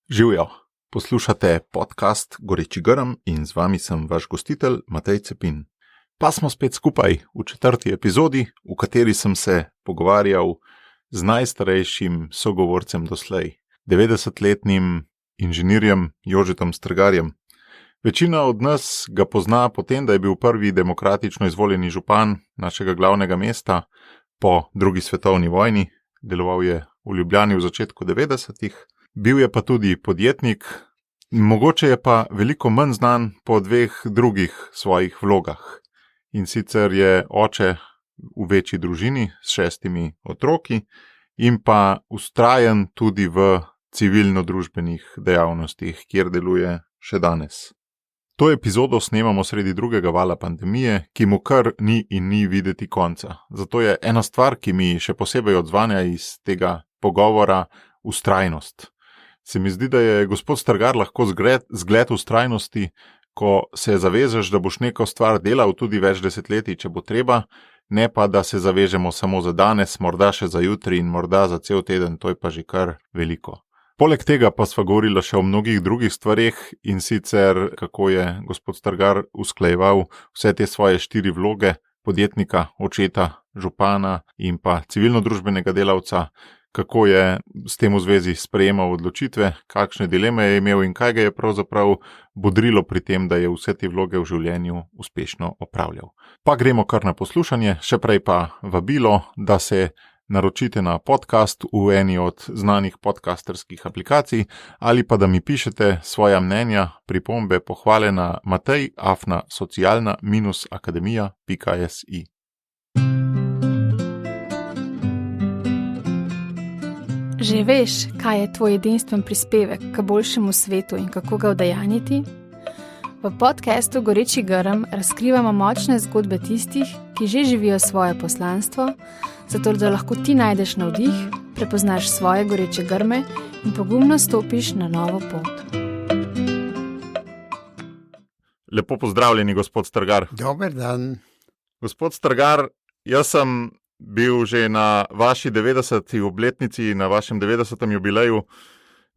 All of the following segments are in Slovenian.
Živjo, poslušate podcast Goreči grm in z vami sem vaš gostitelj Matej Cepin. Pa smo spet skupaj v 4. epizodi, v kateri sem se pogovarjal z najstarejšim sogovorcem doslej, 90-letnim inženirjem Jožetom Strgarjem. Večina od nas ga pozna po tem, da je bil prvi demokratično izvoljeni župan našega glavnega mesta po drugi svetovni vojni, deloval je v Ljubljani v začetku 90-ih. Bil je pa tudi podjetnik, mogoče je pa veliko manj znan po dveh drugih svojih vlogah. In sicer je oče v večji družini s 6 otroki in pa vztrajen tudi v civilno-družbenih dejavnostih, kjer deluje še danes. To epizodo snemamo sredi drugega vala pandemije, ki mu kar ni in ni videti konca. Zato je ena stvar, ki mi še posebej odzvanja iz tega pogovora, vztrajnost. Se mi zdi, da je gospod Strgar lahko zgled vztrajnosti, ko se zavežeš, da boš neko stvar delal tudi več desetletij, če bo treba, ne pa da se zavežemo samo za danes, morda še za jutri in morda za cel teden, to je pa že kar veliko. Poleg tega pa sva govorila še o mnogih drugih stvareh in sicer kako je gospod Strgar usklajeval vse te svoje 4 vloge, podjetnika, očeta, župana in pa civilno-družbenega delavca, kako je s tem v zvezi sprejemal odločitve, kakšne dileme je imel in kaj ga je pravzaprav bodrilo pri tem, da je vse te vloge v življenju uspešno opravljal. Pa gremo kar na poslušanje, še prej pa vabilo, da se naročite na podcast v eni od znanih podcasterskih aplikacij ali pa da mi pišete svoja mnenja, pripombe, pohvale na matej@socialna-akademija.si. Že veš, kaj je tvoj edinstven prispevek k boljšemu svetu in kako ga udejanjiti? V podcastu Goreči grm razkrivamo močne zgodbe tistih, ki že živijo svoje poslanstvo, zato da lahko ti najdeš navdih, prepoznaš svoje goreče grme in pogumno stopiš na novo pot. Lepo pozdravljeni, gospod Strgar. Dober dan. Gospod Strgar, jaz sem bil že na vaši 90. obletnici, na vašem 90. jubileju,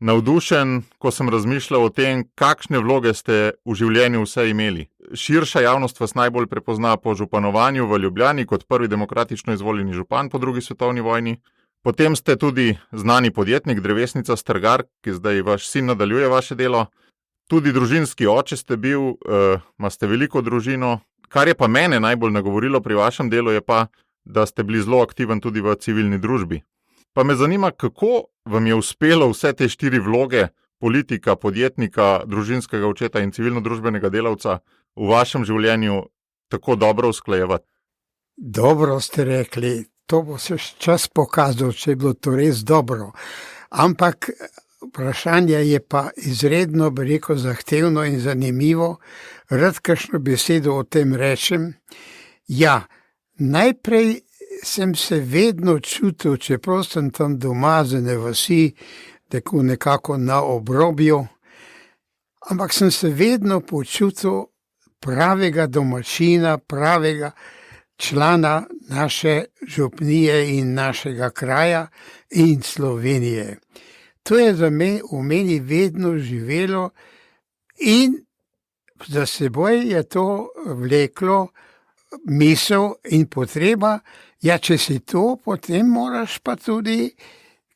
navdušen, ko sem razmišljal o tem, kakšne vloge ste v življenju vse imeli. Širša javnost vas najbolj prepozna po županovanju v Ljubljani kot prvi demokratično izvoljeni župan po drugi svetovni vojni. Potem ste tudi znani podjetnik, drevesnica Strgar, ki zdaj vaš sin nadaljuje vaše delo. Tudi družinski oče ste bil, imate veliko družino. Kar je pa mene najbolj nagovorilo pri vašem delu, je pa, da ste bili zelo aktiven tudi v civilni družbi. Pa me zanima, kako vam je uspelo vse te 4 vloge, politika, podjetnika, družinskega očeta in civilno-družbenega delavca v vašem življenju tako dobro usklajevati? Dobro ste rekli, to bo se čas pokazal, če je bilo to res dobro. Ampak vprašanje je pa izredno, bi rekel, zahtevno in zanimivo. Rad kakšno besedo o tem rečem. Ja, najprej sem se vedno čutil, čeprav sem tam doma z ene vasi, tako nekako na obrobju, ampak sem se vedno počutil pravega domačina, pravega člana naše župnije in našega kraja in Slovenije. To je za me v meni vedno živelo in za seboj je to vleklo misel in potreba, ja, če si to, potem moraš pa tudi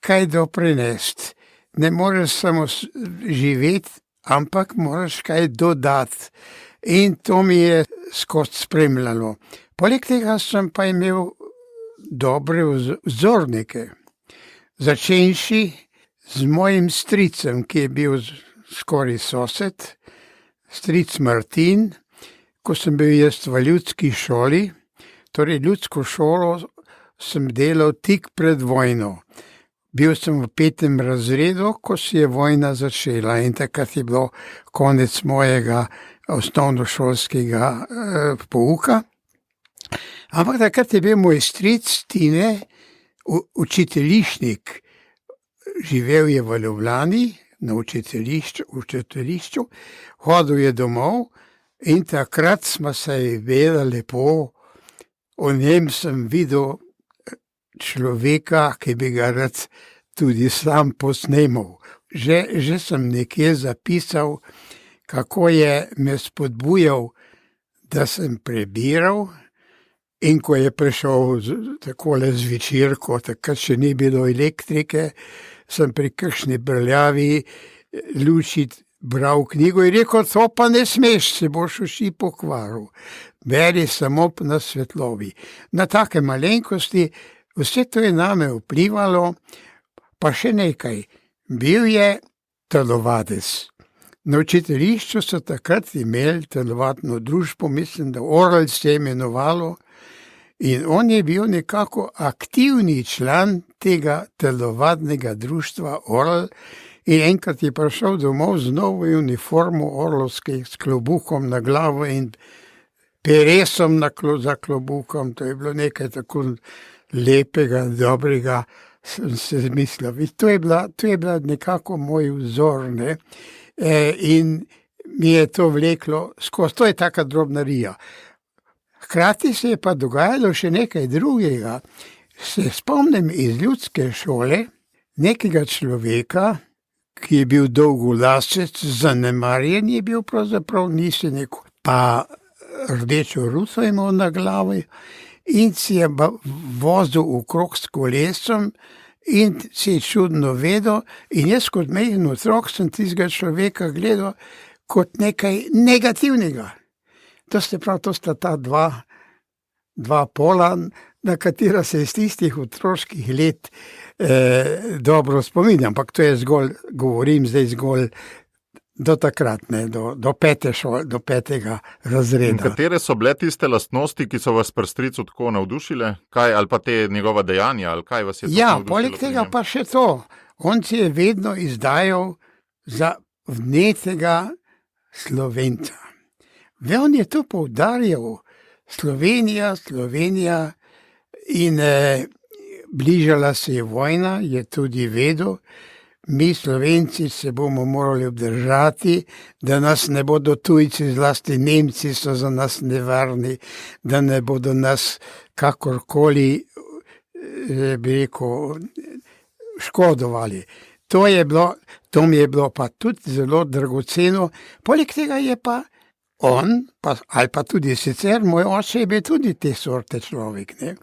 kaj doprinesti. Ne moreš samo živeti, ampak moraš kaj dodati. In to mi je skozi spremljalo. Poleg tega sem pa imel dobre vzornike. Začenši z mojim stricem, ki je bil skoraj sosed, stric Martin. Ko sem bil jaz v ljudski šoli, torej ljudsko šolo sem delal tik pred vojno. Bil sem v 5. razredu, ko se je vojna začela in takrat je bilo konec mojega osnovnošolskega pouka. Ampak takrat je bil moj stric Tine, učiteljišnik. Živel je v Ljubljani, na učiteljišču, hodil je domov. In takrat smo se vedeli lepo, o njem sem videl človeka, ki bi ga rad tudi sam posnemal. že sem nekje zapisal, kako je me spodbujal, da sem prebiral, in ko je prišel takole zvečerko, takrat še ni bilo elektrike, sem pri kakšni brljavi luči bral knjigo in rekel, to pa ne smeš, se boš vsi pokvaril. Beri samo na svetlobi. Na take malenkosti, vse to je name vplivalo, pa še nekaj. Bil je telovadec. Na učiteljišču so takrat imeli telovadno družbo, mislim, da Orel se je imenovalo, in on je bil nekako aktivni član tega telovadnega društva Orel in enkrat je prišel domov z novo uniformo orlovske s klobukom na glavo in peresom za klobukom. To je bilo nekaj tako lepega, dobrega, sem se zmislil. To je bila nekako moj vzor, ne? In mi je to vleklo skozi. To je taka drobnarija. Hkrati se je pa dogajalo še nekaj drugega. Se spomnim iz ljudske šole nekega človeka, ki je bil dolgolasec, zanemarjen je bil pravzaprav, nisi neko, pa rdečo ruto imel na glavi in si je vozil okrog s kolesom in si je čudno vedel in jaz kot majhen otrok sem tistega človeka gledal kot nekaj negativnega. To sta ta dva pola, na katera se iz tistih otroških let dobro spominjam, ampak to je govorim zdaj zgolj do takrat, ne, do petega razreda. In katere so bile tiste lastnosti, ki so vas pri stricu tako navdušile? Kaj, ali pa te njegova dejanja, ali kaj vas je to navdušilo? Poleg tega pa še to. On si je vedno izdajal za vnetega Slovenca. On je to poudarjal. Slovenija in bližala se je vojna, je tudi vedel. Mi Slovenci se bomo morali obdržati, da nas ne bodo tujci, zlasti Nemci so za nas nevarni, da ne bodo nas kakorkoli, bi rekel, škodovali. To mi je bilo pa tudi zelo dragoceno. Poleg tega je pa on, ali pa tudi sicer, moj oče je bil tudi te sorte človek. Ne?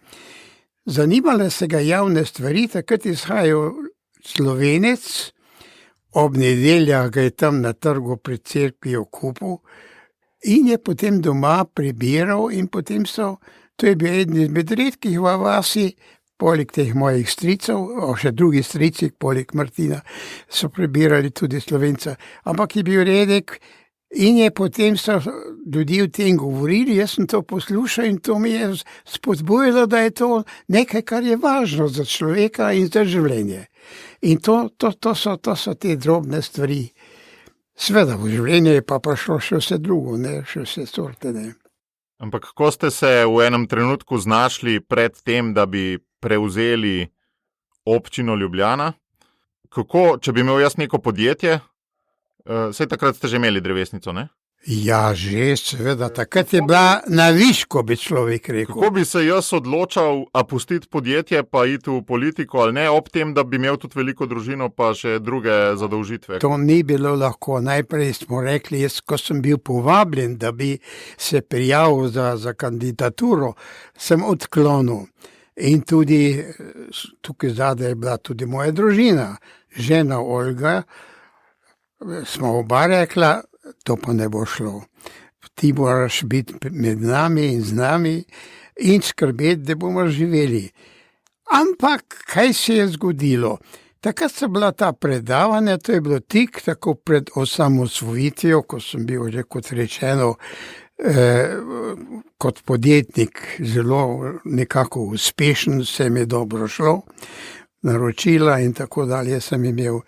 Zanimale se ga javne stvari, takrat izhajajo Slovenec, ob nedeljah ga je tam na trgu pred cerkvijo kupil in je potem doma prebiral in potem to je bil eden izmed redkih v vasi, poleg teh mojih stricev, še drugi strici, poleg Martina, so prebirali tudi Slovenca, ampak je bil redek. In je potem so ljudje o tem govorili, jaz sem to poslušal in to mi je spodbujalo, da je to nekaj, kar je važno za človeka in za življenje. In to so te drobne stvari. Sveda v življenje je pa prišlo še vse drugo, ne, še vse sorte, ne. Ampak ko ste se v enem trenutku znašli pred tem, da bi prevzeli občino Ljubljana, kako, če bi imel jaz neko podjetje, saj takrat ste že imeli drevesnico, ne? Ja, že, seveda, takrat je bila na višku, bi človek rekel. Kako bi se jaz odločal, a pustiti podjetje, pa iti v politiko ali ne, ob tem, da bi imel tudi veliko družino, pa še druge zadolžitve? To ni bilo lahko. Najprej smo rekli, jaz, ko sem bil povabljen, da bi se prijavil za kandidaturo, sem odklonil. In tudi tukaj zadaj je bila tudi moja družina, žena Olga. Smo oba rekla, to pa ne bo šlo. Ti moraš biti med nami in z nami in skrbeti, da bomo živeli. Ampak kaj se je zgodilo? Takrat so bila ta predavanja, to je bilo tik tako pred osamosvojitvijo, ko sem bil že kot rečeno kot podjetnik zelo nekako uspešen, se mi je dobro šlo, naročila in tako dalje sem imel.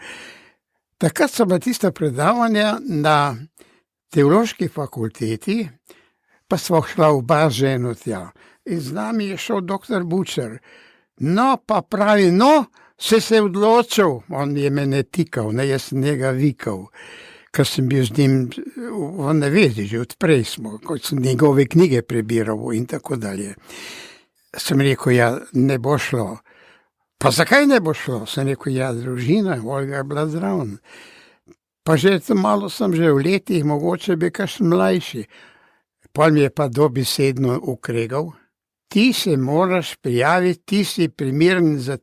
Takrat so bila tista predavanja na teološki fakulteti, pa smo šla oba ženo tja. In z nami je šel doktor Bučer. No, pa pravi, se je odločil. On je mene tikal, ne, jaz sem njega vikal, ker sem bil z njim v navezi, že odprej smo, ko sem njegove knjige prebiral in tako dalje. Sem rekel, ja, ne bo šlo. Pa zakaj ne bo šlo? Sem rekel, ja, družina, Olga je bila zraven. Pa že malo sem že v letih, mogoče bi kakšen mlajši. Pol mi je pa dobesedno ukregal. Ti se moraš prijaviti, ti si primeren za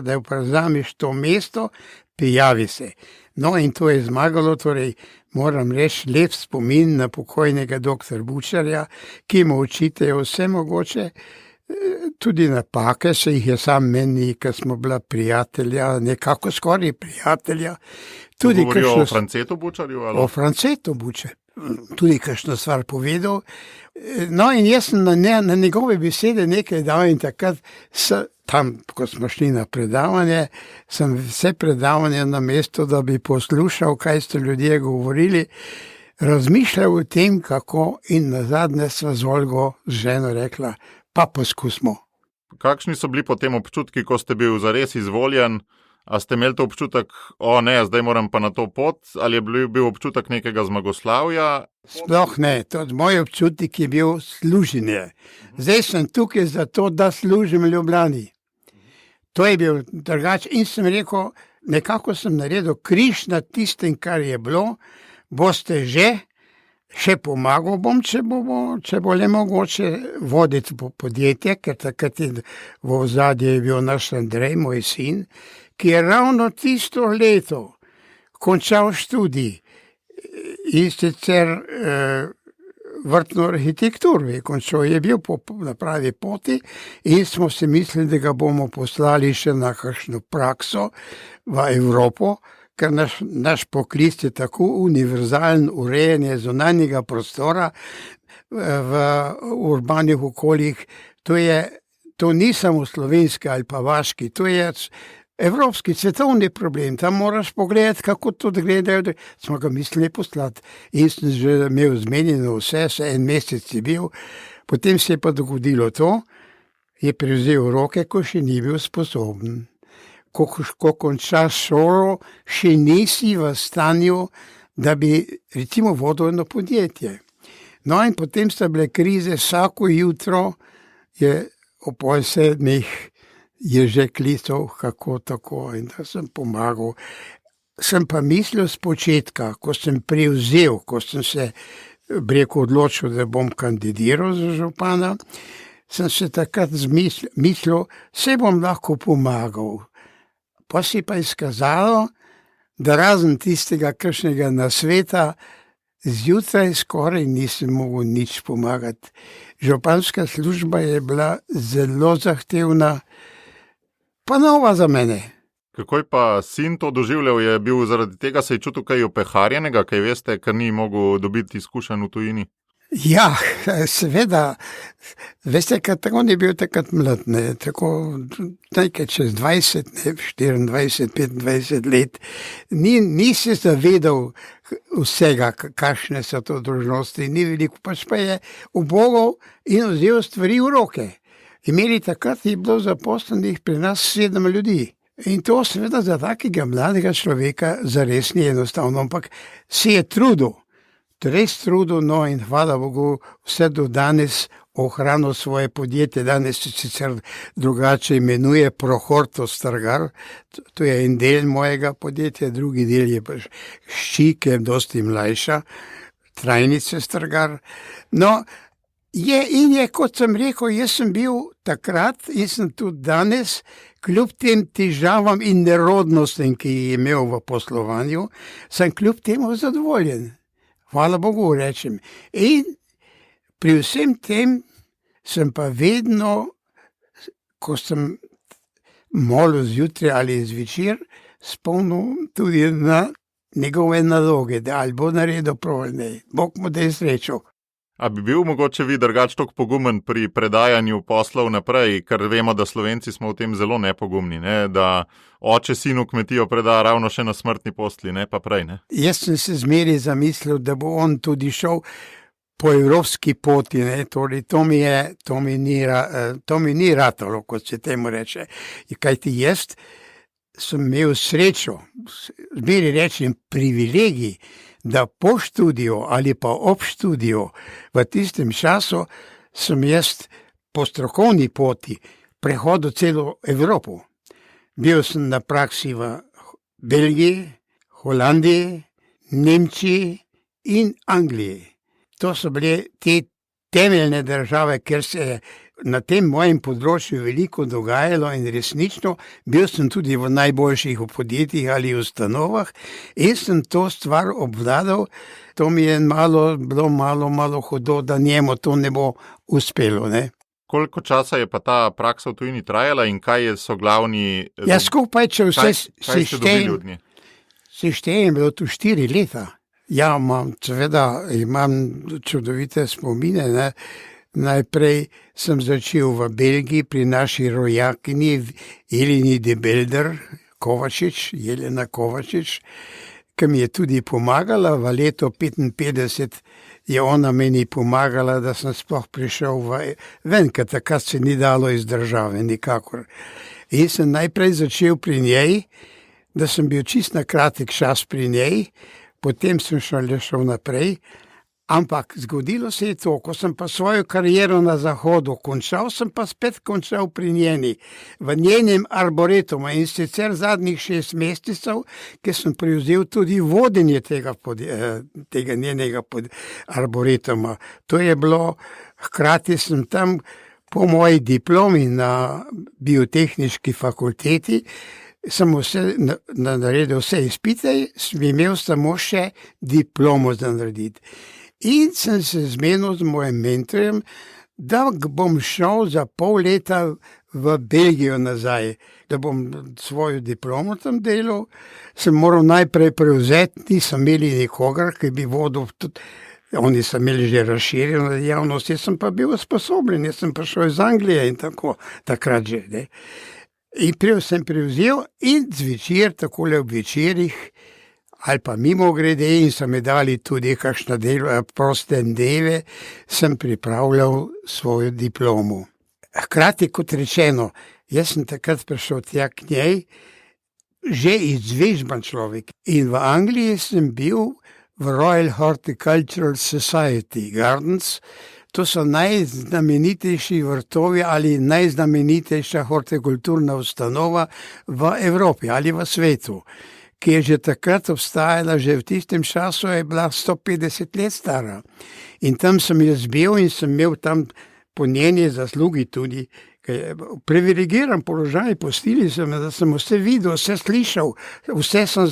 da prevzameš to mesto, prijavi se. No, in to je zmagalo, torej moram reči, lep spomin na pokojnega doktor Bučarja, ki mu očitajo vse mogoče, tudi napake, se jih je sam meni, ker smo bila prijatelja, nekako skoraj prijatelja. Tudi govorijo o Francetu Bučarju? Ali? O Francetu Bučarju. Tudi kakšno stvar povedal. No, in jaz sem na njegove besede nekaj dal in takrat tam, ko smo šli na predavanje, sem vse predavanje na mesto, da bi poslušal, kaj ste ljudje govorili, razmišljal o tem, kako in nazadnje sva z Olgo z ženo rekla, pa poskusimo. Kakšni so bili potem občutki, ko ste bil zares izvoljen? A ste imeli to občutek, zdaj moram pa na to pot, ali je bil občutek nekega zmagoslavja? Sploh ne, moj občutek je bil služenje. Zdaj sem tukaj zato, da služim Ljubljani. To je bil drugače in sem rekel, nekako sem naredil križ nad tistim, kar je bilo, boste še pomagal bom, če bo le mogoče voditi podjetje, ker takrat v ozadju je bil naš Andrej, moj sin, ki je ravno tisto leto končal študij in sicer vrtno arhitekturo je končal, je bil na pravi poti in smo si mislili, da ga bomo poslali še na kakšno prakso v Evropo, ker naš poklic je tako univerzalen, urejanje zunanjega prostora v urbanih okoljih, to ni samo slovenski ali pa vaški, to je evropski, svetovni problem, tam moraš pogledati, kako to gledajo, smo ga mislili poslati. In sem že imel zmenjeno vse, en mesec je bil, potem se je pa dogodilo to, je prevzel roke, ko še ni bil sposoben. Ko končaš šolo, še nisi v stanju, da bi recimo vodil eno podjetje. No in potem sta bile krize, vsako jutro je ob 7:30 je že klical, kako tako, in da sem pomagal. Sem pa mislil z početka, ko sem prevzel, ko sem se odločil, da bom kandidiral za župana, sem se takrat mislil, se bom lahko pomagal. Pa si pa izkazalo, da razen tistega kakšnega nasveta, zjutraj skoraj nisem mogel nič pomagati. Županska služba je bila zelo zahtevna, pa nova za mene. Kako je pa sin to doživljal? Je bil zaradi tega se je čutil kaj opeharjenega, kaj veste, ker ni mogel dobiti izkušenj v tujini? Ja, seveda, veste, ker on je bil takrat mlad, tako nekaj čez 20, 24, 25 let, ni se zavedal vsega, kakšne so to dolžnosti, ni veliko, pač pa je ubogal in vzel stvari v roke. Imeli takrat je bilo zaposlenih pri nas 7 ljudi. In to seveda za takega mladega človeka zares ni enostavno, ampak se je trudil. Res trudil, no in hvala Bogu, vse do danes ohranil svoje podjetje. Danes se sicer drugače imenuje Prohorto Strgar, to je en del mojega podjetja, drugi del je pa Šči, ki je dosti mlajša, Trajnice Strgar. No, je, kot sem rekel, jaz sem bil takrat in sem tudi danes, kljub tem težavam in nerodnostem, ki je imel v poslovanju, sem kljub temu zadovoljen. Hvala Bogu, rečem. In pri vsem tem sem pa vedno, ko sem molil zjutraj ali zvečer, spomnil tudi na njegove naloge, da ali bo naredil prav ali ne. Bog mu da je srečo. A bi bil mogoče vi drugače toliko pogumen pri predajanju poslov naprej, ker vemo, da Slovenci smo v tem zelo nepogumni, ne? Da oče sinu kmetijo preda ravno še na smrtni posli, ne pa prej. Ne? Jaz sem se zmeraj zamislil, da bo on tudi šel po evropski poti, ne? Torej, to mi ni ratalo, kot se temu reče. Kajti jaz sem imel srečo, zmeraj rečem privilegij, da po študiju ali pa ob študiju v tistem času sem jaz po strokovni poti prehodil celo Evropo. Bil sem na praksi v Belgiji, Holandiji, Nemčiji in Angliji. To so bile te temeljne države, kjer se je na tem mojem področju veliko dogajalo in resnično bil sem tudi v najboljših podjetjih ali ustanovah in sem to stvar obvladal. To mi je bilo malo hudo, da njemu to ne bo uspelo, ne. Koliko časa je pa ta praksa v tujini trajala in kaj so glavni... Ja, skupaj, če vse kaj ste dobili od nje? Seštejem, bilo tu 4 leta. Ja, imam čudovite spomine, ne. Najprej sem začel v Belgiji pri naši rojakinji Jeleni de Belder Jelena Kovačič, ki mi je tudi pomagala. V letu 55 je ona meni pomagala, da sem sploh prišel ven, ker takrat se ni dalo iz države nikakor. In sem najprej začel pri njej, da sem bil čist na kratek čas pri njej, potem sem šel naprej. Ampak zgodilo se je to, ko sem pa svojo kariero na Zahodu končal, sem pa spet končal pri njeni, v njenem arboretumu in sicer zadnjih 6 mesecev, ki sem prevzel tudi vodenje tega njenega arboretuma. To je bilo, hkrati sem tam po moji diplomi na biotehniški fakulteti, sem naredil vse izpite, sem imel samo še diplomo za narediti. In sem se zmenil z mojim mentorjem, da bom šel za pol leta v Belgijo nazaj, da bom svojo diplomo tam delal. Sem moral najprej prevzeti, nisem imeli nikogar, ki bi vodil, oni so imeli že razširjeno dejavnost, jaz sem pa bil usposobljen, jaz sem prišel iz Anglije in tako, takrat že, ne. In sem prevzel in zvečer, takole ob večerih, ali pa mimo grede in so mi dali tudi kakšna proste dneve, sem pripravljal svojo diplomo. Hkrati, kot rečeno, jaz sem takrat prišel tja k njej, že izvežban človek. In v Angliji sem bil v Royal Horticultural Society Gardens. To so najznamenitejši vrtovi ali najznamenitejša hortikulturna ustanova v Evropi ali v svetu, ki je že takrat obstajala, že v tistem času je bila 150 let stara. In tam sem jaz bil in sem imel tam po njeni zaslugi tudi privilegiran položaj, pustili so me, da sem vse videl, vse slišal, vse sem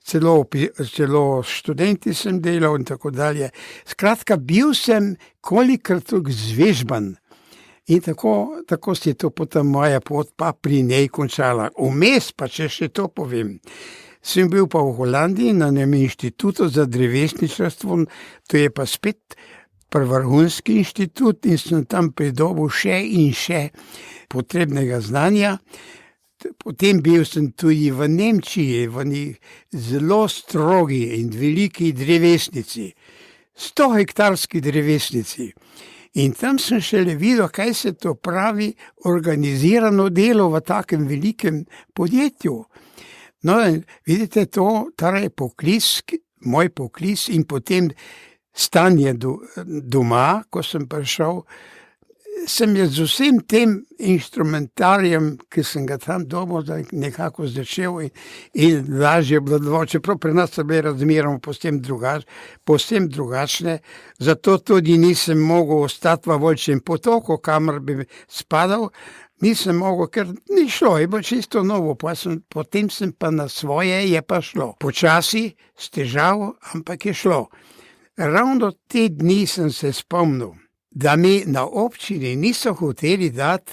celo študenti sem delal in tako dalje. Skratka, bil sem kolikrat zvežban. In tako se je to potem moja pot pa pri njej končala. Vmes pa, če še to povem, sem bil pa v Holandiji na enem inštitutu za drevesničarstvo, to je pa spet vrhunski inštitut in sem tam pridobil še in še potrebnega znanja. Potem bil sem tudi v Nemčiji, v zelo strogi in veliki drevesnici, 100-hektarski drevesnici. In tam sem šele videl, kaj se to pravi organizirano delo v takem velikem podjetju. No, vidite, je moj poklic in potem stanje doma, ko sem prišel, sem jaz z vsem tem inštrumentarijem, ki sem ga tam dobil, nekako začel in lažje bilo dovolj, čeprav pri nas so bile razmeroma povsem drugačne, zato tudi nisem mogel ostati v Volčjem potoku, kamor bi spadal, nisem mogel, ker ni šlo, je bilo čisto novo, potem sem pa na svoje, je pa šlo. Počasi, s težavo, ampak je šlo. Ravno te dni sem se spomnil, da mi na občini niso hoteli dati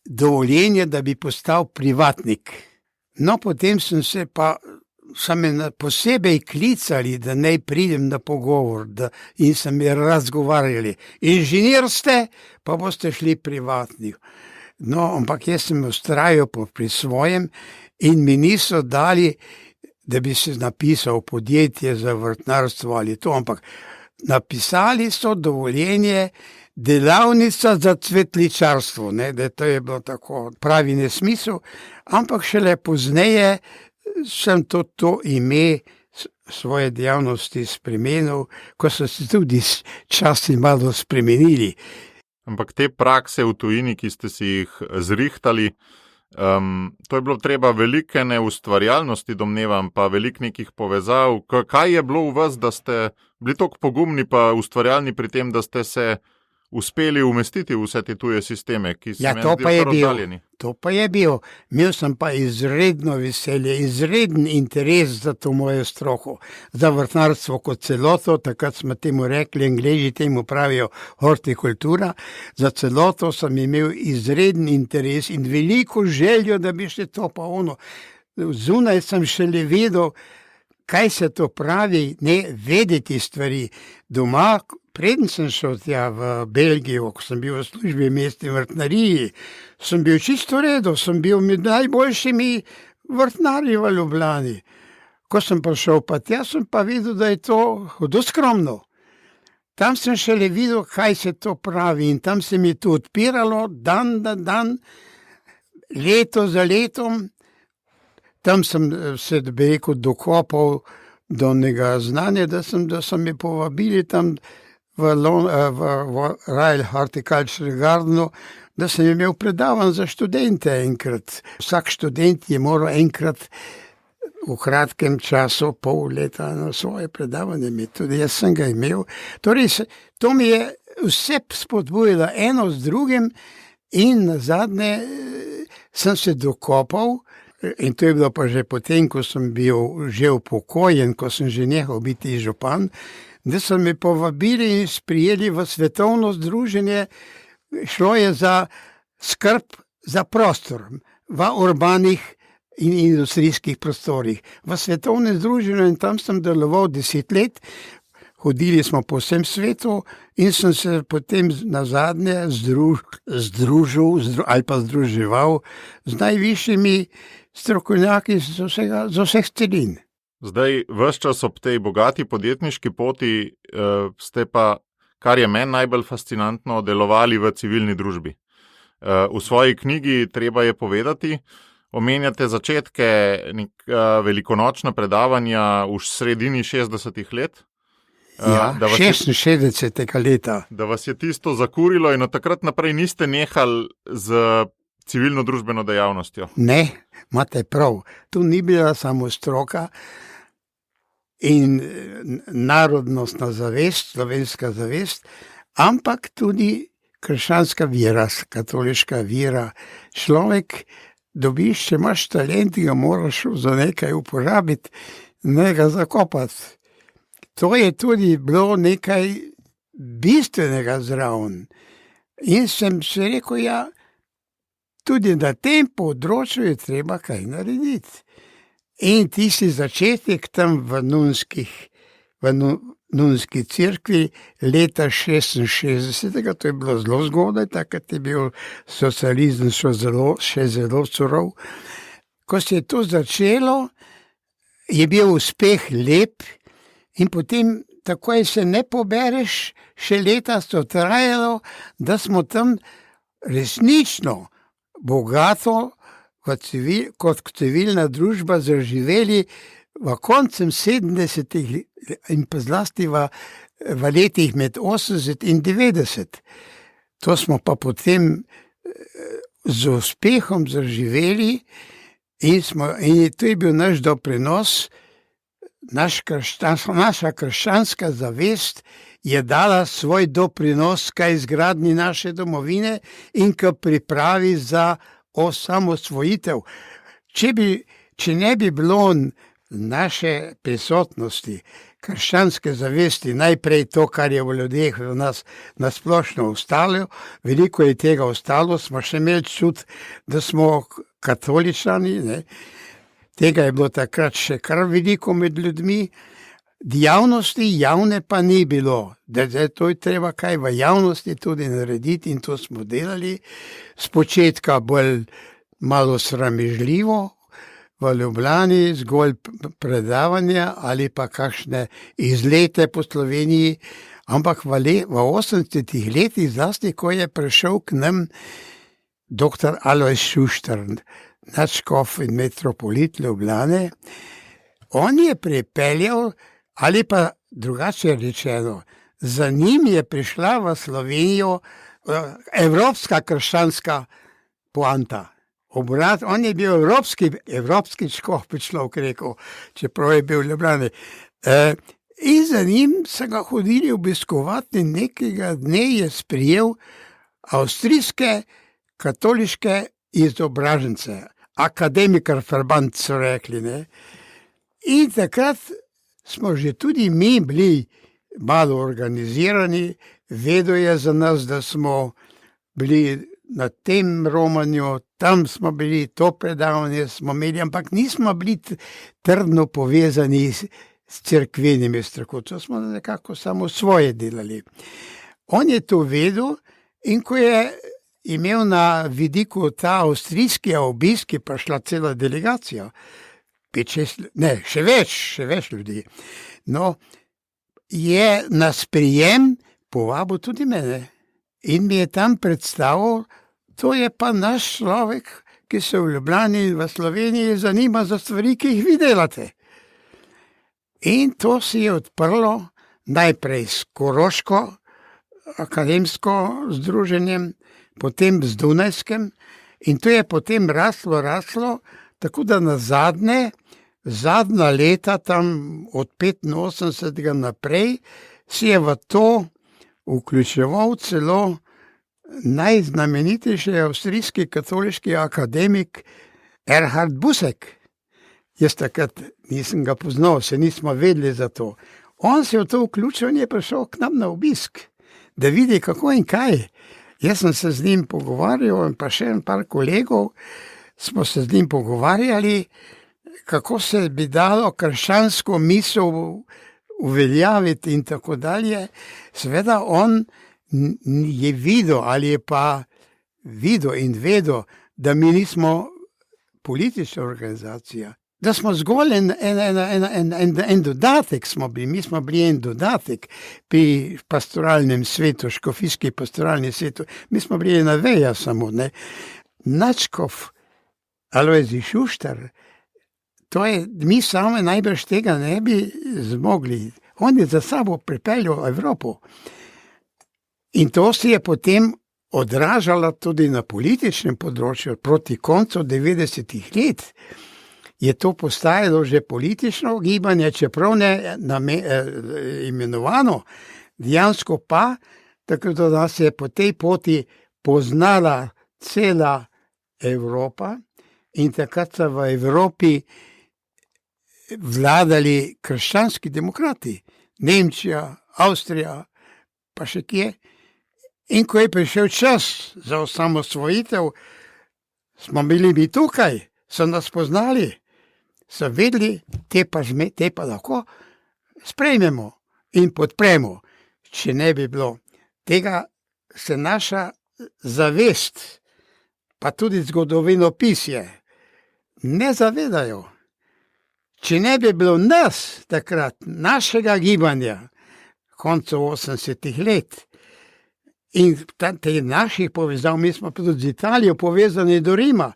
dovoljenja, da bi postal privatnik. No, potem so me posebej klicali, da naj pridem na pogovor in so mi razgovarjali. Inženir ste, pa boste šli privatnik. No, ampak jaz sem vztrajal pri svojem in mi niso dali, da bi se napisal podjetje za vrtnarstvo ali to, ampak napisali so dovoljenje delavnica za cvetličarstvo, ne, da to je bilo tako pravi nesmisel, ampak šele pozneje sem to ime svoje dejavnosti spremenil, ko so se tudi časi malo spremenili. ampak te prakse v tujini, ki ste si jih zrihtali, to je bilo treba velike neustvarjalnosti, domnevam, pa veliko nekih povezav. Kaj je bilo v vas, da ste bili toliko pogumni pa ustvarjalni pri tem, da ste se uspeli umestiti v vse te tuje sisteme, ki se meni zdijo razdaljeni? To pa je bil. Imel sem pa izredno veselje, izreden interes za to mojo stroko, za vrtnarstvo kot celoto, takrat smo temu rekli, Angleži temu pravijo hortikultura, za celoto sem imel izreden interes in veliko željo, da bi še to pa ono. Zunaj sem šele vedel, kaj se to pravi, ne vedeti stvari. Doma, preden sem šel tja v Belgijo, ko sem bil v službi v mestni vrtnariji, sem bil čisto redo, sem bil med najboljšimi vrtnarji v Ljubljani. Ko sem prišel pa tja, sem pa videl, da je to hudo skromno. Tam sem šele videl, kaj se to pravi in tam se mi to odpiralo dan na dan, leto za letom. Tam sem se, bi rekel, dokopal do nekega znanja, da so me povabili tam v Royal Horticultural Gardenu, da sem imel predavanj za študente enkrat. Vsak študent je moral enkrat v kratkem času, pol leta, na svoje predavanje imeti. Tudi jaz sem ga imel. Torej, to mi je vse spodbujalo eno z drugim in nazadnje sem se dokopal. In to je bilo pa že potem, ko sem bil že upokojen, ko sem že nehal biti župan, da so me povabili in sprijeli v svetovno združenje. Šlo je za skrb za prostor v urbanih in industrijskih prostorih. V svetovnem združenju in tam sem deloval 10 let, hodili smo po vsem svetu in sem se potem nazadnje združeval z najvišjimi strokovnjaki z vseh celin. Zdaj, ves čas ob tej bogati podjetniški poti ste pa, kar je meni najbolj fascinantno, delovali v civilni družbi. V svoji knjigi Treba je povedati omenjate začetke velikonočna predavanja v sredini 60-ih let. Ja, 66. leta. Da vas je tisto zakurilo in od takrat naprej niste nehali z civilno družbeno dejavnostjo. Ne, imate prav. Tu ni bila samo stroka in narodnostna zavest, slovenska zavest, ampak tudi krščanska vera, katoliška vera. Človek dobiš, če imaš talent, ga moraš za nekaj uporabiti, ne ga zakopati. To je tudi bilo nekaj bistvenega zraven. In sem se rekel, ja, tudi na tem področju je treba kaj narediti. In tisti začetek tam v Nunski cerkvi leta 66, to je bilo zelo zgodaj, takrat je bil socializem še zelo surov. Ko se je to začelo, je bil uspeh lep in potem takoj se ne pobereš, še leta so trajalo, da smo tam resnično bogato kot civilna družba zaživeli v koncem 70-ih in pa zlasti v letih med 80 in 90. To smo pa potem z uspehom zaživeli in to je bil naš doprinos, naša krščanska zavest je dala svoj doprinos k izgradnji naše domovine in k pripravi za osamosvojitev. Če ne bi bilo naše prisotnosti, krščanske zavesti, najprej to, kar je v ljudeh v nas nasplošno ostalo, veliko je tega ostalo, smo še imeli čut, da smo katoličani, ne? Tega je bilo takrat še kar veliko med ljudmi, javnosti javne pa ni bilo, da to je treba kaj v javnosti tudi narediti in to smo delali, spočetka bolj malo sramežljivo, v Ljubljani zgolj predavanja ali pa kakšne izlete po Sloveniji, ampak v 80-ih letih, zlasti ko je prišel k nam dr. Alojz Šuštar, nadškof in metropolit Ljubljane, on je pripeljal, ali pa drugače rečeno, za njim je prišla v Slovenijo evropska krščanska poanta. Obrat, on je bil evropski škof, bi človek rekel, čeprav je bil v Ljubljani. In za njim so ga hodili obiskovati in nekega dne je sprijel avstrijske katoliške izobražence, akademikerverband so rekli, ne. In takrat smo že tudi mi bili malo organizirani, vedel je za nas, da smo bili na tem romanju, tam smo bili, to predavanje smo imeli, ampak nismo bili trdno povezani s cerkvenimi strokovci, smo nekako samo svoje delali. On je to vedel in ko je imel na vidiku ta avstrijski obisk, je prišla cela delegacija, 5-6, ne, še več ljudi. No, je na sprijem povabil tudi mene in mi je tam predstavil, to je pa naš človek, ki se v Ljubljani in v Sloveniji zanima za stvari, ki jih vi delate. In to si je odprlo najprej s Koroško akademsko združenjem, potem z Dunajskem in to je potem raslo, tako da na zadnja leta, tam od 85. naprej, si je v to vključeval celo najznamenitejši avstrijski katoliški akademik Erhard Busek. Jaz takrat nisem ga poznal, se nismo vedeli za to. On se je v to vključil in je prišel k nam na obisk, da vidi kako in kaj. Jaz sem se z njim pogovarjal in pa še en par kolegov smo se z njim pogovarjali, kako se bi dalo krščansko misel uveljaviti in tako dalje. Seveda on je videl ali je pa videl in vedel, da mi nismo politična organizacija, da smo zgolj en dodatek smo bili, mi smo bili en dodatek pri pastoralnem svetu, škofijski pastoralni svetu, mi smo bili ena veja samo, ne. Nadškof Alojzij Šuštar, to je, mi sami najbrž tega ne bi zmogli. On je za sabo pripeljal Evropo. In to se je potem odražalo tudi na političnem področju. Proti koncu 90-ih let je to postajalo že politično gibanje, čeprav ne imenovano, dejansko pa, tako da se je po tej poti poznala cela Evropa in takrat so v Evropi vladali krščanski demokrati, Nemčija, Avstrija, pa še kje. In ko je prišel čas za osamosvojitev, smo bili mi tukaj, so nas poznali, so vedeli, te pa lahko sprejmemo in podpremo. Če ne bi bilo tega, se naša zavest, pa tudi zgodovinopisje, ne zavedajo. Če ne bi bilo nas takrat, našega gibanja, koncu 80-ih let, in teh naših povezav, mi smo tudi z Italijo povezani do Rima,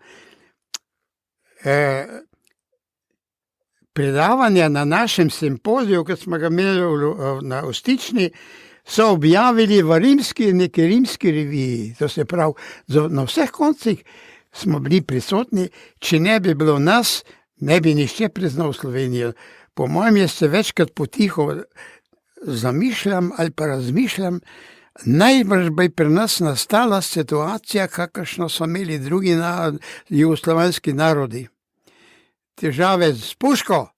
predavanja na našem simpoziju, ki smo ga imeli na Ostični, so objavili v neki rimski reviji, to se pravi, na vseh koncih smo bili prisotni, če ne bi bilo nas, ne bi nihče priznal Slovenijo. Po mojem je se večkrat potiho zamišljam ali pa razmišljam, najbrž bi pri nas nastala situacija, kakršno so imeli drugi jugoslovanski narodi. Težave s puško.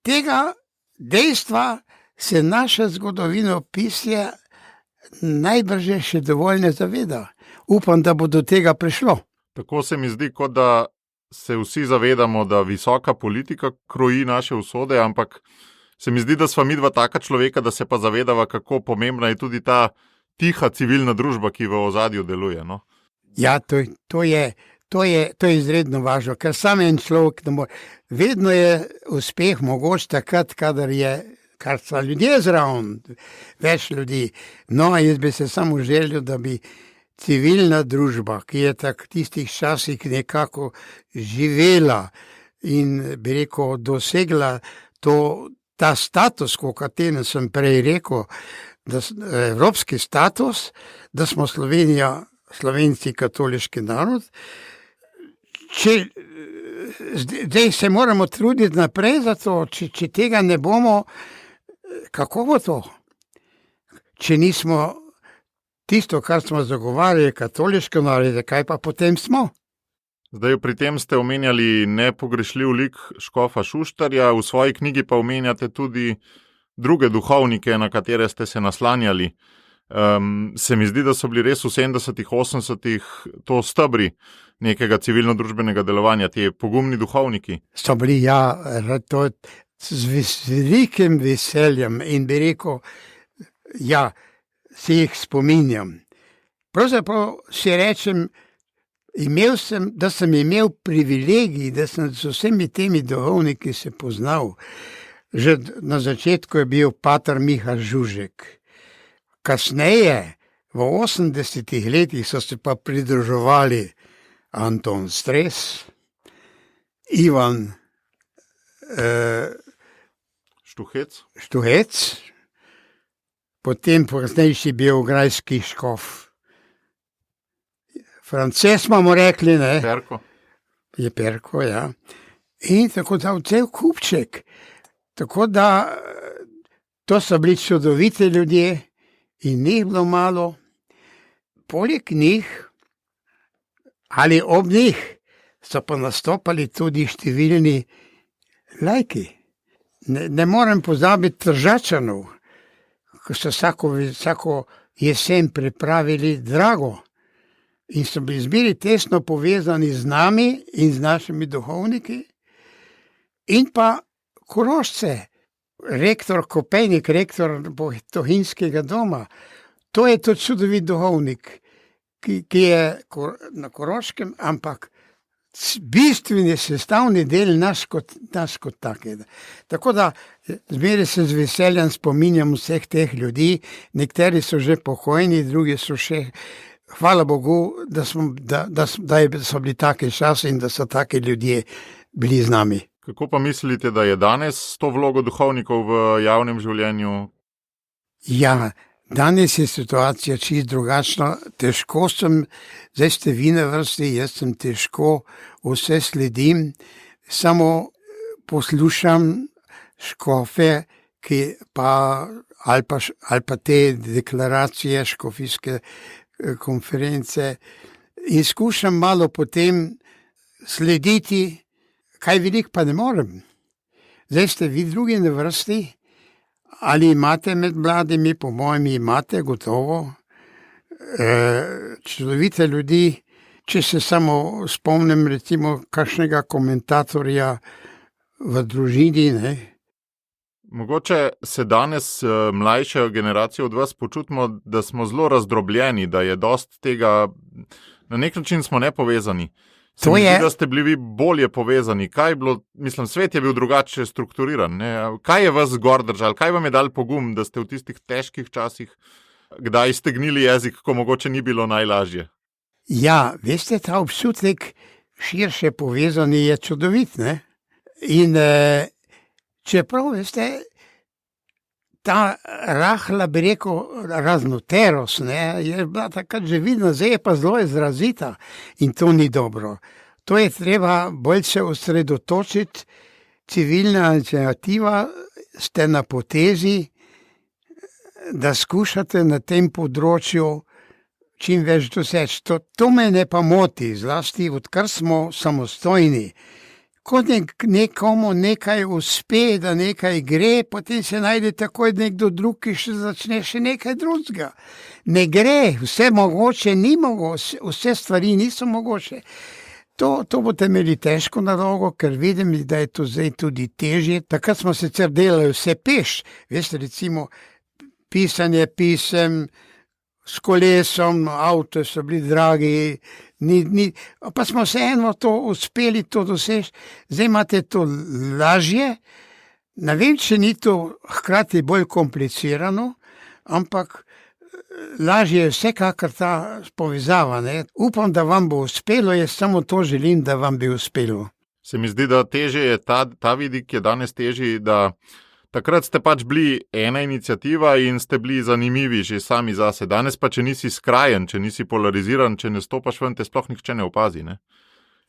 Tega dejstva se naše zgodovinopisje najbrž še dovolj ne zaveda. Upam, da bo do tega prišlo. Tako se mi zdi, kot da se vsi zavedamo, da visoka politika kroji naše usode, ampak se mi zdi, da sva midva taka človeka, da se pa zavedava, kako pomembna je tudi ta tiha civilna družba, ki v ozadju deluje. No? Ja, to je izredno važno, ker sam en človek ne more. Vedno je uspeh mogoč takrat, kar so ljudje zraven, več ljudi. No, jaz bi se samo želel, da bi civilna družba, ki je tak v tistih časih nekako živela in bi rekel, dosegla ta status, o katerem sem prej rekel, evropski status, da smo Slovenci katoliški narod. Zdaj se moramo truditi naprej za to, če tega ne bomo, kako bo to? Če nismo tisto, kar smo zagovarjali, katoliški narod, kaj pa potem smo? Zdaj, pri tem ste omenjali nepogrešljiv lik škofa Šuštarja, v svoji knjigi pa omenjate tudi druge duhovnike, na katere ste se naslanjali. Se mi zdi, da so bili res v 70-ih, 80-ih to stebri nekega civilno-družbenega delovanja, ti pogumni duhovniki. So bili, ja, to z velikim veseljem in bi rekel, ja, si jih spominjam. Pravzaprav si rečem, da sem imel privilegij, da sem z vsemi temi duhovniki se poznal. Že na začetku je bil pater Miha Žužek. Kasneje, v 80-ih letih, so se pa pridruževali Anton Stres, Ivan Štuhec, potem poznejši beograjski škof Frances, smo rekli, ne? Perko, ja. In tako da cel kupček. Tako da to so bili čudoviti ljudje in njih bilo malo. Poleg njih ali ob njih so pa nastopali tudi številni lajki. Ne morem pozabiti Tržačanov, ko so vsako jesen pripravili drago in so bili zbiri tesno povezani z nami in z našimi duhovniki. In pa Korošce, rektor Kopejnik, rektor Bohinjskega doma. To je to čudovit duhovnik, ki je na Koroškem, ampak bistveni sestavni del naš kot takega. Tako da zmeraj se z veseljem spominjam vseh teh ljudi, nekateri so že pokojni, drugi so še, hvala Bogu, da so bili taki časi in da so taki ljudje bili z nami. Kako pa mislite, da je danes to vlogo duhovnikov v javnem življenju? Ja, danes je situacija čisto drugačna. Težko sem, zdaj ste vi na vrsti, jaz sem težko, vse sledim, samo poslušam škofe, ali pa te deklaracije, škofijske konference in skušam malo potem slediti, kaj veliko pa ne morem. Zdaj ste vi drugi na vrsti, ali imate med mladimi, po mojem imate gotovo, čudovite ljudi, če se samo spomnim recimo kakšnega komentatorja v družini, ne. Mogoče se danes mlajša generacija od vas počutimo, da smo zelo razdrobljeni, da je dosti tega, na nek način smo nepovezani. Se mi zdi, da ste bili vi bolje povezani. Kaj je bilo, mislim, svet je bil drugače strukturiran, ne? Kaj je vas gor držal? Kaj vam je dal pogum, da ste v tistih težkih časih kdaj stegnili jezik, ko mogoče ni bilo najlažje? Ja, veste, ta občutek širše povezani je čudovit, ne? In čeprav, veste, ta rahla, bi rekel, raznoterost, ne, je bila takrat že vidna, zdaj je pa zelo izrazita in to ni dobro. To je treba bolj se osredotočiti, civilna iniciativa, ste na potezi, da skušate na tem področju čim več doseči. To me ne pa moti, zlasti odkar smo samostojni. Ko nekomu nekaj uspe, da nekaj gre, potem se najde takoj nekdo drug, ki še začne še nekaj drugega. Ne gre, vse mogoče ni mogoče, vse stvari niso mogoče. To boste imeli težko na dolgo, ker vidim, da je to zdaj tudi težje. Takrat smo sicer delali vse peš, veste, recimo pisanje pisem, s kolesom, avto so bili dragi, pa smo vseeno to uspeli to doseči. Zdaj imate to lažje, ne vem, če ni to hkrati bolj komplicirano, ampak lažje je vsekakor ta povezava, ne. Upam, da vam bo uspelo, jaz samo to želim, da vam bi uspelo. Se mi zdi, da težje je ta vidik je danes težji, da Takrat ste pač bili ena iniciativa in ste bili zanimivi že sami zase. Danes pa, če nisi skrajen, če nisi polariziran, če ne stopaš ven, te sploh nihče ne opazi. Ne?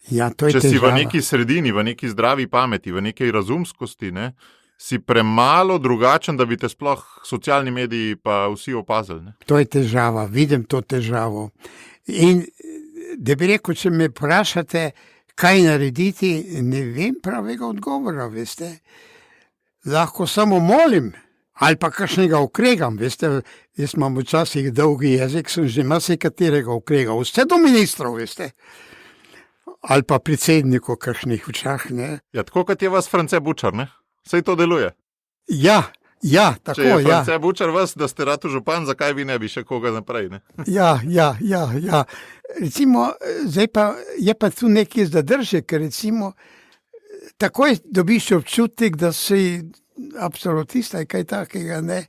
Ja, to je če si težava. v neki sredini, v neki zdravi pameti, v neki razumskosti, ne, si premalo drugačen, da bi te sploh socialni mediji pa vsi opazili. Ne? To je težava, vidim to težavo. In da bi rekel, če me vprašate, kaj narediti, ne vem pravega odgovora, veste. Lahko samo molim, ali pa kakšnega okregam, veste, jaz imam včasih dolgi jezik, sem že marsikaterega okregal, vse do ministrov, veste. Ali pa predsedniku kakšnih včasih, ne. Ja, tako kot je vas France Bučar, ne? Saj to deluje. Ja, tako, če je ja. France Bučar vas, da ste rad župan, zakaj vi ne bi še koga naprej, ne? Ja. Recimo, zdaj pa je pa tu nekaj zadržek, ker recimo takoj dobiš občutek, da si absolutista, kaj takega, ne.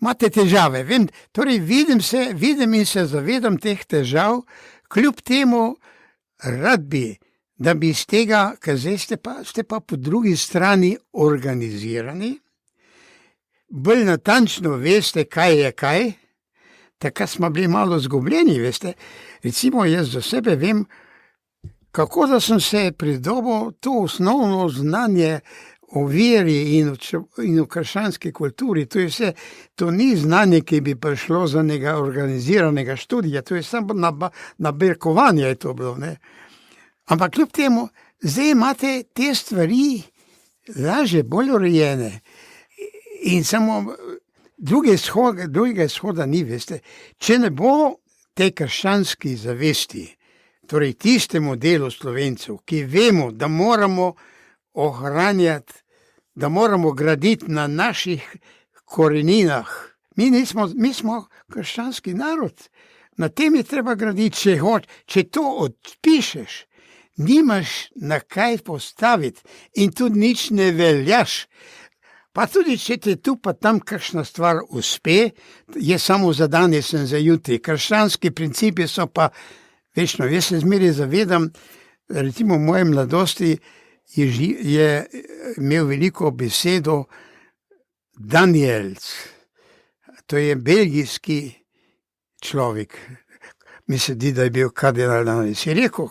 Imate težave, vem, torej vidim in se zavedam teh težav, kljub temu rad bi, da bi iz tega, ker zdaj ste pa po drugi strani organizirani, bolj natančno veste, kaj je kaj, takrat smo bili malo zgubljeni, veste. Recimo jaz za sebe vem, kako da sem se pridobil to osnovno znanje o veri in o krščanski kulturi. To je vse, to ni znanje, ki bi prišlo za nekega organiziranega študija, to je samo nabirkovanje je to bilo, ne. Ampak kljub temu, zdaj imate te stvari lažje, bolj urejene in samo drugega izhoda ni, veste. Če ne bo te krščanski zavesti, torej tistemu delu Slovencev, ki vemo, da moramo ohranjati, da moramo graditi na naših koreninah. Mi smo krščanski narod, na tem je treba graditi, če to odpišeš, nimaš na kaj postaviti in tudi nič ne veljaš. Pa tudi, če ti tu pa tam kakšna stvar uspe, je samo za danes in za jutri. Krščanski principi so pa večno. Jaz se zmeraj zavedam, recimo v moje mladosti je imel veliko besedo Daniels. To je belgijski človek. Mi se zdi, da je bil kardinal Daniels. Je rekel,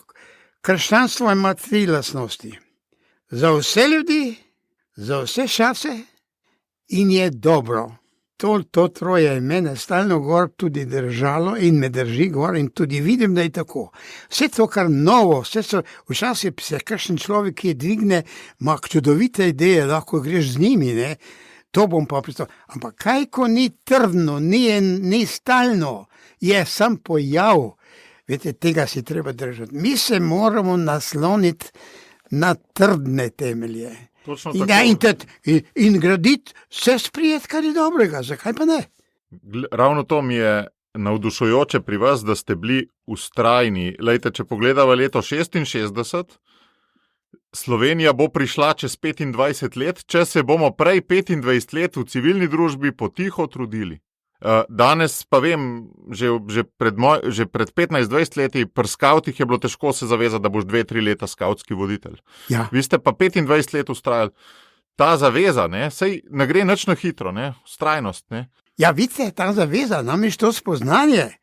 krščanstvo ima 3 lastnosti. Za vse ljudi, za vse čase in je dobro. To troje je mene stalno gor tudi držalo in me drži gor in tudi vidim, da je tako. Vse to, kar novo, včasih se kakšen človek, ki je dvigne, ima čudovite ideje, lahko greš z njimi, ne. To bom pa predstavil. Ampak kaj, ko ni trdno, ni stalno, je sam pojav. Veste, tega si treba držati. Mi se moramo nasloniti na trdne temelje. In graditi vse sprijeti, kar je dobrega. Zakaj pa ne? Ravno to mi je navdušujoče pri vas, da ste bili vztrajni. Lejte, če pogledava leto 66, Slovenija bo prišla čez 25 let, če se bomo prej 25 let v civilni družbi potiho trudili. Danes pa vem, že pred 15-20 leti pri skavtih je bilo težko se zavezati, da boš 2-3 leta skavtski voditelj. Ja. Vi ste pa 25 let ustrajali. Ta zaveza, ne, sej ne gre nič na hitro, ne, vztrajnost, ne. Ja, vidite, ta zaveza, namreč to spoznanje,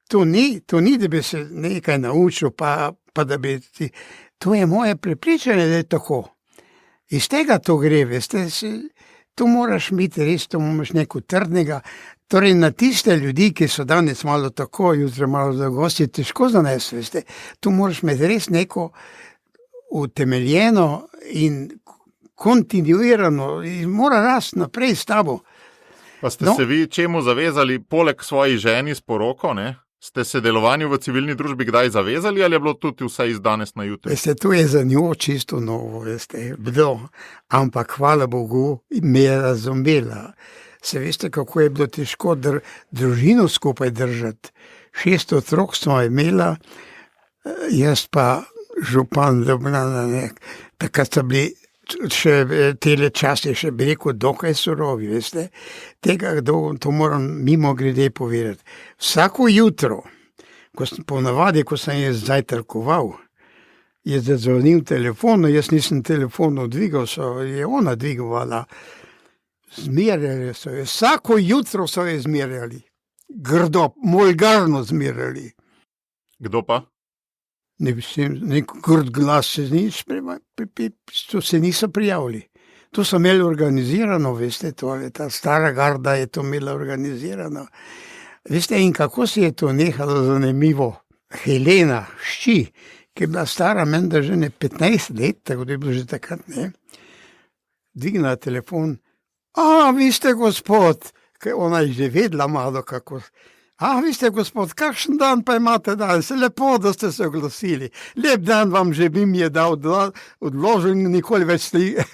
to ni, da bi se nekaj naučil, pa da bi ti, to je moje prepričanje, da je tako. Iz tega to gre, veste, to moraš imeti res, to moraš neko trdnega. Torej, na tiste ljudi, ki so danes malo tako, jutri malo zagosti, težko zanesti, veste. Tu moraš imeti res neko utemeljeno in kontinuirano in mora rasti naprej s tabo. Pa ste se vi čemu zavezali, poleg svoji ženi s poroko, ne? Ste se delovanju v civilni družbi kdaj zavezali ali je bilo tudi vse iz danes na jutri? Veste, to je za njo čisto novo, veste, bilo, ampak hvala Bogu me je razumela. Se veste, kako je bilo težko družino skupaj držati. 6 otrok smo imela, jaz pa župan Ljubljana, ne. Takrat so bili še tele čase, še bi rekel, dokaj surovi, veste. Tega, to moram mimo grede povedati. Vsako jutro, ponavadi, ko sem jaz zajtrkoval, je zazvonil telefon, jaz nisem telefon dvigal, je ona dvigovala. Zmerjali so jo, vsako jutro so jo zmerjali. Grdo, vulgarno zmerjali. Kdo pa? Nek grd glas se to se niso prijavili. To so imeli organizirano, veste, ta stara garda je to imela organizirano. Veste, in kako se je to nehalo zanimivo. Helena Šči, ki je bila stara menda že ne 15 let, tako da je bilo že takrat, ne, dvignila telefon. Vi ste gospod, ker ona je že vedela malo kako. Vi ste gospod, kakšen dan pa imate danes? Lepo, da ste se oglasili. Lep dan vam že bi mi je dal odložil, nikoli več ste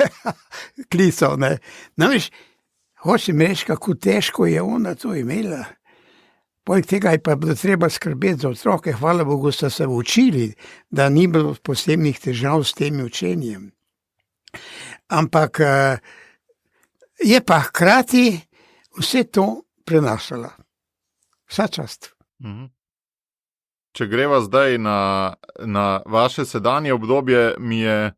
klical, ne. Namreč, hočem reči, kako težko je ona to imela. Poleg tega je pa bilo treba skrbeti za otroke, hvala Bogu, sta se učili, da ni bilo posebnih težav s tem učenjem. Ampak je pa hkrati vse to prenašala. Vsa čast. Če greva zdaj na vaše sedanje obdobje, mi je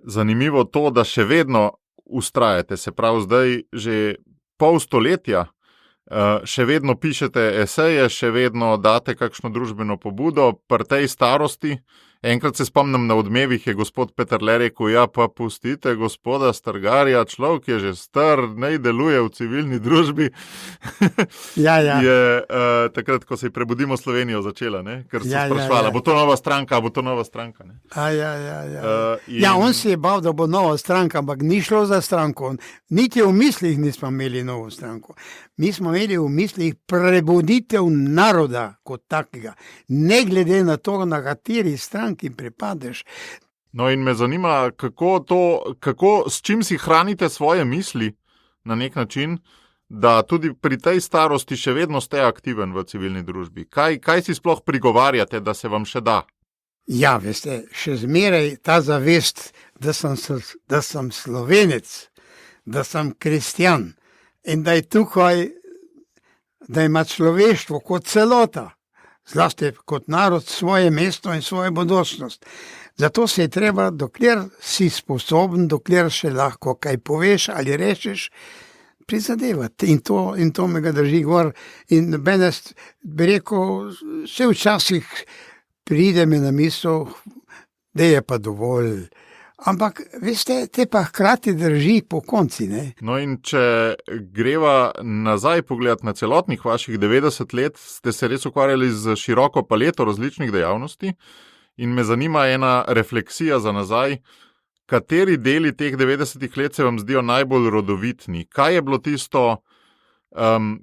zanimivo to, da še vedno vztrajate, se pravi zdaj že pol stoletja, še vedno pišete eseje, še vedno date kakšno družbeno pobudo, pri tej starosti. Enkrat se spomnim na Odmevih, je gospod Peterle rekel, ja pa pustite gospoda Strgarja, človek je že star, naj deluje v civilni družbi. Ja. Je takrat, ko se je Prebudimo Slovenijo začela, ne? Ker so sprašvala, bo to nova stranka, ne? Ja, on se je bal, da bo nova stranka, ampak ni šlo za stranko. Niti v mislih nismo imeli novo stranko. Mi smo imeli v mislih prebuditev naroda kot takega, ne glede na to, na kateri stranki pripadeš. No in me zanima, s čim si hranite svoje misli na nek način, da tudi pri tej starosti še vedno ste aktiven v civilni družbi. Kaj si sploh prigovarjate, da se vam še da? Ja, veste, še zmeraj ta zavest, da sem Slovenec, da sem kristjan, in da je tukaj, da ima človeštvo kot celota, zlasti kot narod, svoje mesto in svojo bodočnost. Zato se je treba, dokler si sposoben, dokler še lahko kaj poveš ali rečeš, prizadevati. In to me ga drži gor. In mene, bi rekel, vse včasih pride mi na misel, da je pa dovolj. Ampak, veste, te pa hkrati drži po konci, ne? No in če greva nazaj pogledati na celotnih vaših 90 let, ste se res ukvarjali z široko paleto različnih dejavnosti in me zanima ena refleksija za nazaj, kateri deli teh 90 let se vam zdijo najbolj rodovitni? Kaj je bilo tisto,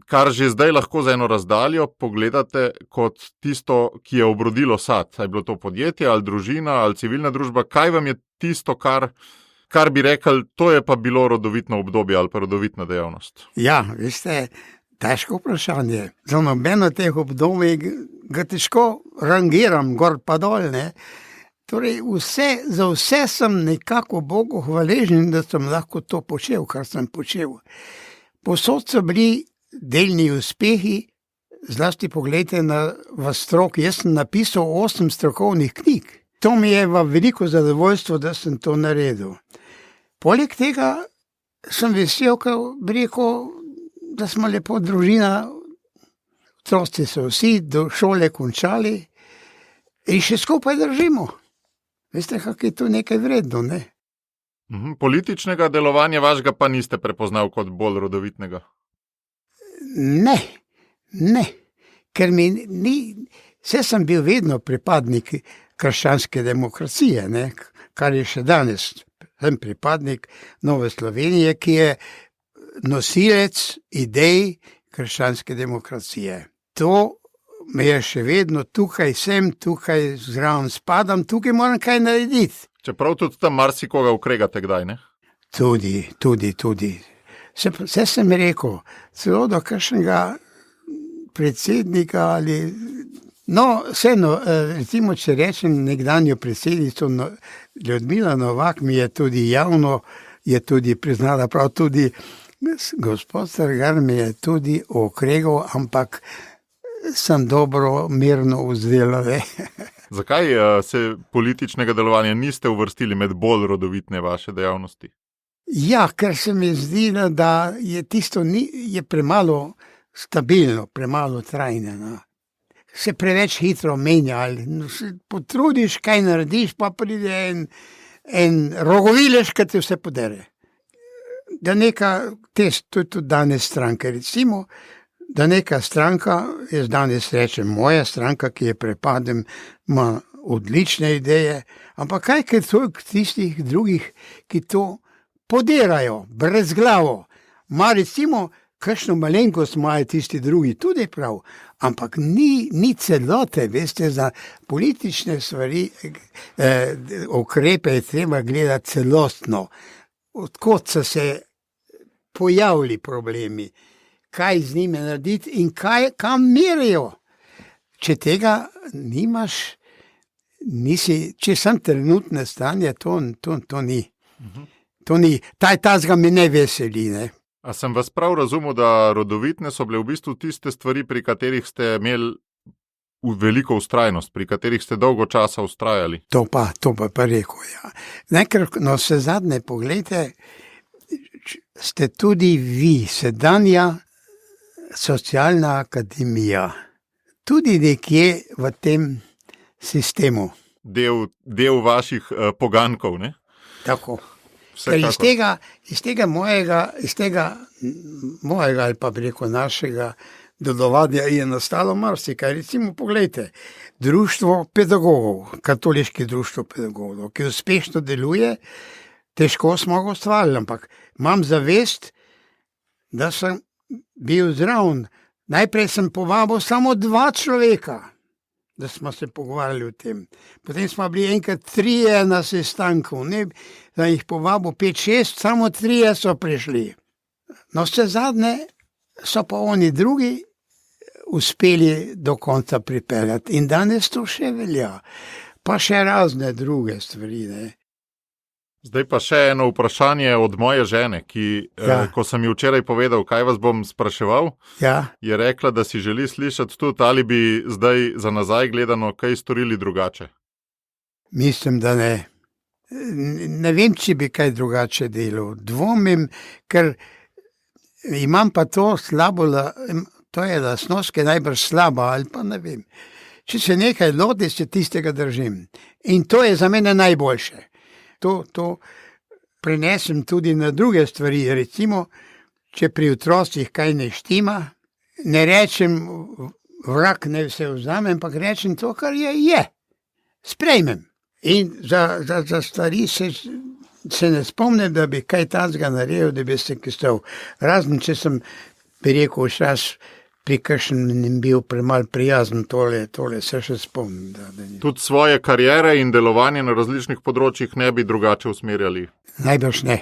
kar že zdaj lahko za eno razdaljo pogledate kot tisto, ki je obrodilo sad? Je bilo to podjetje ali družina ali civilna družba? Kaj vam je tisto, kar bi rekel, to je pa bilo rodovitno obdobje ali pa rodovitna dejavnost? Ja, veste, težko vprašanje. Za nobeno teh obdobij ga težko rangiram, gor pa dol, ne. Torej, za vse sem nekako Bogu hvaležen, da sem lahko to počel, kar sem počel. Posod so bili delni uspehi, zlasti pogledajte v stroki. Jaz sem napisal 8 strokovnih knjig. To mi je v veliko zadovoljstvo, da sem to naredil. Poleg tega sem vesel, bi rekel, da smo lepo družina, otroci so vsi do šole končali in še skupaj držimo. Veste, kako je to nekaj vredno, ne? Političnega delovanja vašega pa niste prepoznal kot bolj rodovitnega? Ne, ker mi ni, vse sem bil vedno pripadnik krščanske demokracije, ne, kar je še danes. Sem pripadnik Nove Slovenije, ki je nosilec idej krščanske demokracije. To me je še vedno tukaj zraven spadam, tukaj moram kaj narediti. Čeprav tudi tam marsikoga ukregate kdaj, ne? Tudi. Vse sem rekel, celo do kakšnega predsednika ali... No, vseeno, recimo, če rečem nekdanjo predsednico Ljudmila Novak, mi je tudi javno priznala, prav tudi gospod Strgar mi je tudi okregal, ampak sem dobro, mirno vzdelal. Zakaj se političnega delovanja niste uvrstili med bolj rodovitne vaše dejavnosti? Ja, ker se mi zdi, da je tisto je premalo stabilno, premalo trajno. No. Se preveč hitro menja, ali se potrudiš, kaj narediš, pa pride en rogovileš, ki ti vse podere. Da neka, to je tudi danes stranke, recimo, da neka stranka, jaz danes rečem moja stranka, ki je prepadem, ima odlične ideje, ampak kaj je to tistih drugih, ki to podirajo, brez glavo. Ma recimo, kakšno malenkost imajo tisti drugi, tudi prav, ampak ni celote, veste, za politične stvari, ukrepe je treba gledati celostno. Odkot so se pojavili problemi, kaj z njimi narediti in kam merijo. Če tega nimaš, če sem trenutne stanje, to ni. To ni. Tazga me ne veseli, ne. A sem vas prav razumel, da rodovitne so bile v bistvu tiste stvari, pri katerih ste imeli veliko ustrajnost, pri katerih ste dolgo časa ustrajali? To pa rekel, ja. Nekaj, no, se zadnje, poglejte, ste tudi vi, sedanja socialna akademija, tudi nekje v tem sistemu. Del vaših pogankov, ne? Tako. Ker iz tega mojega ali pa preko našega delovanja je nastalo marsikaj. Recimo, poglejte, društvo pedagogov, katoliški društvo pedagogov, ki uspešno deluje, težko smo ga ustvarili, ampak imam zavest, da sem bil zraven. Najprej sem povabil samo 2 človeka, da smo se pogovarjali o tem. Potem smo bili enkrat 3 na sestanku, ne, da jih povabil 5-6, samo 3 so prišli. No, vse zadnje so pa oni drugi uspeli do konca pripeljati in danes to še velja. Pa še razne druge stvari, ne. Zdaj pa še eno vprašanje od moje žene, ki, ko sem ji včeraj povedal, kaj vas bom spraševal, je rekla, da si želi slišati tudi, ali bi zdaj za nazaj gledano kaj storili drugače. Mislim, da ne. Ne vem, če bi kaj drugače delal. Dvomim, ker imam pa to slabo, to je lastnost, ki je najbrž slaba, ali pa ne vem. Če se nekaj loti, se tistega držim. In to je za mene najboljše. To prenesem tudi na druge stvari. Recimo, če pri otrocih kaj ne štima, ne rečem vrag ne vse vzamem, ampak rečem to, kar je. Sprejmem. In za stvari se ne spomnim, da bi kaj tazga naredil, da bi se kistal. Razen, če sem bi rekel čas, pri kakšnem bil premal prijazen, tole se še spomnim. Tudi svoje kariere in delovanje na različnih področjih ne bi drugače usmerjali? Najbrž ne.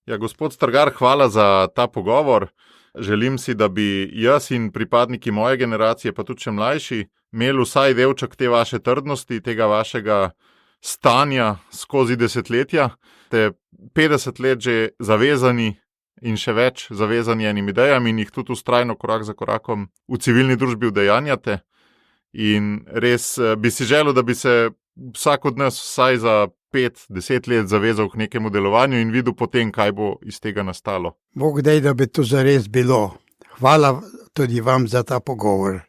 Ja, gospod Strgar, hvala za ta pogovor. Želim si, da bi jaz in pripadniki moje generacije, pa tudi še mlajši, imeli vsaj delček te vaše trdnosti, tega vašega stanja skozi desetletja. Ste 50 let že zavezani in še več zavezani enim idejam in jih tudi vztrajno korak za korakom v civilni družbi udejanjate. In res bi si želel, da bi se vsak od nas vsaj za 5-10 let zavezal k nekemu delovanju in videl potem, kaj bo iz tega nastalo. Bog daj, da bi to zares bilo. Hvala tudi vam za ta pogovor.